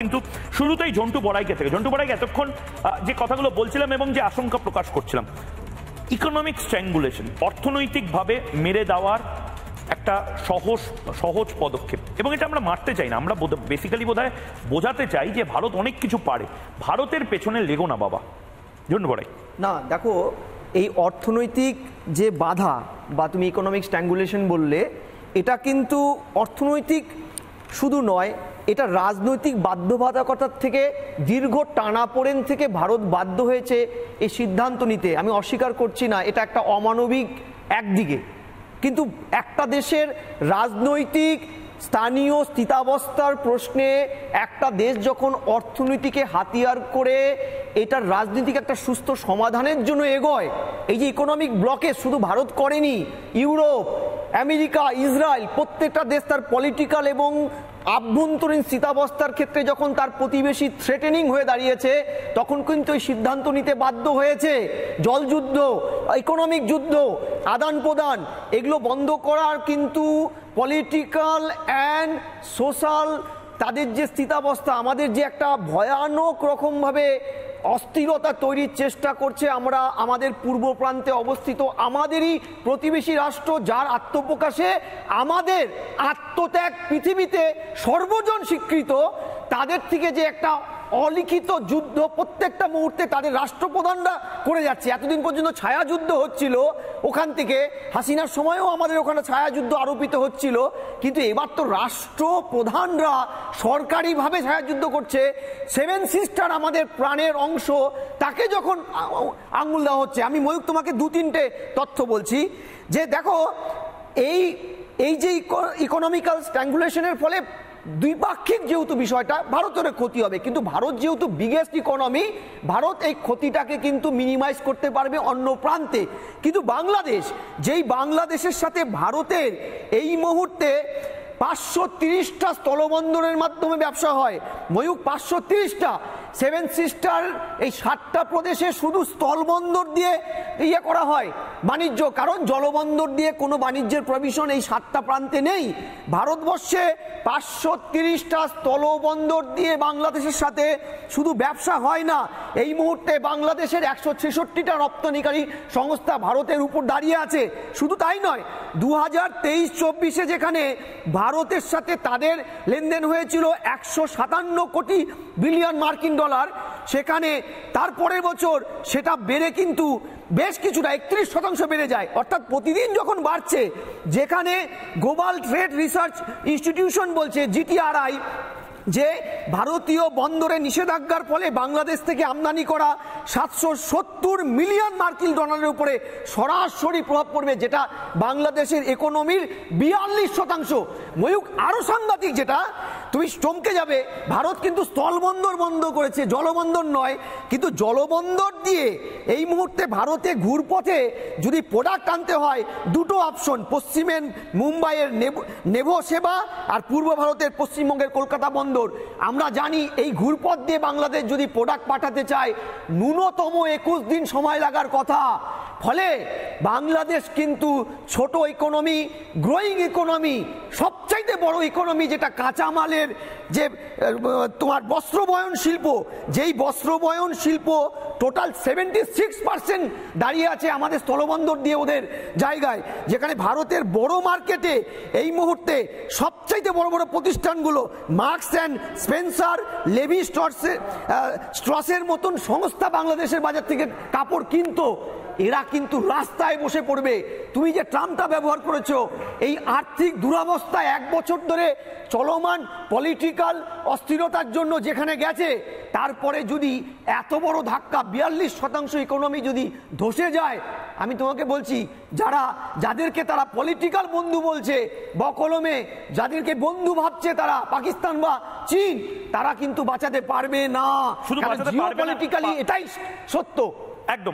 কিন্তু শুরুতেই ঝন্টু বড়াইকে থেকে ঝন্টু বড়াইকে এতক্ষণ যে কথাগুলো বলছিলাম এবং যে আশঙ্কা প্রকাশ করছিলাম, ইকোনমিক স্ট্র্যাঙ্গুলেশন, অর্থনৈতিকভাবে মেরে দেওয়ার একটা সহজ পদক্ষেপ, এবং এটা আমরা মারতে চাই না, আমরা বেসিক্যালি বোধহয় বোঝাতে চাই যে ভারত অনেক কিছু পারে, ভারতের পেছনে লেগো না বাবা। ঝন্টু বড়াই না, দেখো, এই অর্থনৈতিক যে বাধা বা তুমি ইকোনমিক স্ট্র্যাঙ্গুলেশন বললে, এটা কিন্তু অর্থনৈতিক শুধু নয়, এটা রাজনৈতিক বাধ্যবাধকতার থেকে দীর্ঘ টানাপোড়েন থেকে ভারত বাধ্য হয়েছে এই সিদ্ধান্ত নিতে। আমি অস্বীকার করছি না, এটা একটা অমানবিক একদিকে, কিন্তু একটা দেশের রাজনৈতিক স্থানীয় স্থিতাবস্থার প্রশ্নে একটা দেশ যখন অর্থনীতিকে হাতিয়ার করে এটার রাজনীতিক একটা সুস্থ সমাধানের জন্য এগোয়, এই যে ইকোনমিক ব্লকে শুধু ভারত করেনি, ইউরোপ, আমেরিকা, ইসরায়েল, প্রত্যেকটা দেশ তার পলিটিক্যাল এবং আভ্যন্তরীণ স্থিতাবস্থার ক্ষেত্রে যখন তার প্রতিবেশী থ্রেটেনিং হয়ে দাঁড়িয়েছে, তখন কিন্তু এই সিদ্ধান্ত নিতে বাধ্য হয়েছে। জলযুদ্ধ, ইকোনমিক যুদ্ধ, আদান প্রদান, এগুলো বন্ধ করার কিন্তু পলিটিক্যাল অ্যান্ড সোশ্যাল তাদের যে স্থিতাবস্থা, আমাদের যে একটা ভয়ানক রকমভাবে অস্থিরতা তৈরির চেষ্টা করছে, আমরা আমাদের পূর্ব প্রান্তে অবস্থিত আমাদেরই প্রতিবেশী রাষ্ট্র, যার আত্মপ্রকাশে আমাদের আত্মত্যাগ পৃথিবীতে সর্বজন স্বীকৃত, তাদের থেকে যে একটা অলিখিত যুদ্ধ প্রত্যেকটা মুহূর্তে তাদের রাষ্ট্রপ্রধানরা করে যাচ্ছে। এতদিন পর্যন্ত ছায়া যুদ্ধ হচ্ছিল, ওখান থেকে হাসিনার সময়ও আমাদের ওখানে ছায়া যুদ্ধ আরোপিত হচ্ছিল, কিন্তু এবার তো রাষ্ট্রপ্রধানরা সরকারিভাবে ছায়া যুদ্ধ করছে। সেভেন সিস্টার আমাদের প্রাণের অংশ, তাকে যখন আঙুল দেওয়া হচ্ছে। আমি ময়ূক তোমাকে দু তিনটে তথ্য বলছি, যে দেখো এই যে ইকোনমিক্যাল স্ট্র্যাঙ্গুলেশনের ফলে দ্বিপাক্ষিক যেহেতু বিষয়টা, ভারতের ক্ষতি হবে, কিন্তু ভারত যেহেতু বিগেস্ট ইকোনমি, ভারত এই ক্ষতিটাকে কিন্তু মিনিমাইজ করতে পারবে অন্য প্রান্তে। কিন্তু বাংলাদেশ, যেই বাংলাদেশের সাথে ভারতের এই মুহূর্তে 530টা স্থলবন্দরের মাধ্যমে ব্যবসা হয়, ময়ূক 530টা, সেভেন সিস্টার এই 7টা প্রদেশে শুধু স্থলবন্দর দিয়ে ইয়ে করা হয় বাণিজ্য, কারণ জলবন্দর দিয়ে কোনো বাণিজ্যের প্রভিশন এই 7টা প্রান্তে নেই। ভারতবর্ষে 530টা স্থলবন্দর দিয়ে বাংলাদেশের সাথে শুধু ব্যবসা হয় না, এই মুহূর্তে বাংলাদেশের 166টা রপ্তানিকারী সংস্থা ভারতের উপর দাঁড়িয়ে আছে। শুধু তাই নয়, 2023-24 যেখানে ভারতের সাথে তাদের লেনদেন হয়েছিল 157 কোটি বিলিয়ন মার্কিন ডলার, সেখানে তারপরের বছর সেটা বেড়ে কিন্তু বেশ কিছুটা 31% বেড়ে যায়, অর্থাৎ প্রতিদিন যখন বাড়ছে, যেখানে গ্লোবাল ট্রেড রিসার্চ ইনস্টিটিউশন বলছে, GTRI, যে ভারতীয় বন্দরে নিষেধাজ্ঞার ফলে বাংলাদেশ থেকে আমদানি করা 770 মিলিয়ন মার্কিন ডলারের উপরে সরাসরি প্রভাব পড়বে, যেটা বাংলাদেশের ইকোনমির 42%। ময়ূক আরো সাংঘাতিক, যেটা তুমি চমকে যাবে, ভারত কিন্তু স্থলবন্দর বন্ধ করেছে, জলবন্দর নয়। কিন্তু জলবন্দর দিয়ে এই মুহূর্তে ভারতে ঘুরপথে যদি প্রোডাক্ট আনতে হয়, দুটো অপশন, পশ্চিমের মুম্বাইয়ের নেভো সেবা আর পূর্ব ভারতের পশ্চিমবঙ্গের কলকাতা বন্দর। আমরা জানি এই ঘুরপথ দিয়ে বাংলাদেশ যদি প্রোডাক্ট পাঠাতে চায়, ন্যূনতম 21 দিন সময় লাগার কথা। ফলে বাংলাদেশ কিন্তু ছোট ইকোনমি, গ্রোয়িং ইকোনমি, সবচাইতে বড় ইকোনমি, যেটা কাঁচামালের যে তোমার বস্ত্রবয়ন শিল্প, যেই বস্ত্রবয়ন শিল্প টোটাল 76% দাঁড়িয়ে আছে আমাদের স্থলবন্দর দিয়ে ওদের জায়গায়, যেখানে ভারতের বড় মার্কেটে এই মুহূর্তে সবচাইতে বড় বড় প্রতিষ্ঠানগুলো মার্কস অ্যান্ড স্পেন্সার, লেভি স্ট্রসের মতন সংস্থা বাংলাদেশের বাজার থেকে কাপড় কিনতো, এরা কিন্তু রাস্তায় বসে পড়বে। তুমি যে ট্রামটা ব্যবহার করেছো, এই আর্থিক দুরবস্থা 1 বছর ধরে চলমান পলিটিক্যাল অস্থিরতার জন্য যেখানে গেছে, তারপরে যদি এত বড় ধাক্কা, 42% ইকোনমি যদি ধসে যায়, আমি তোমাকে বলছি, যাদেরকে তারা পলিটিক্যাল বন্ধু বলছে, বকলমে যাদেরকে বন্ধু ভাবছে তারা, পাকিস্তান বা চীন, তারা কিন্তু বাঁচাতে পারবে না, শুধু পলিটিক্যালি এটাই সত্য।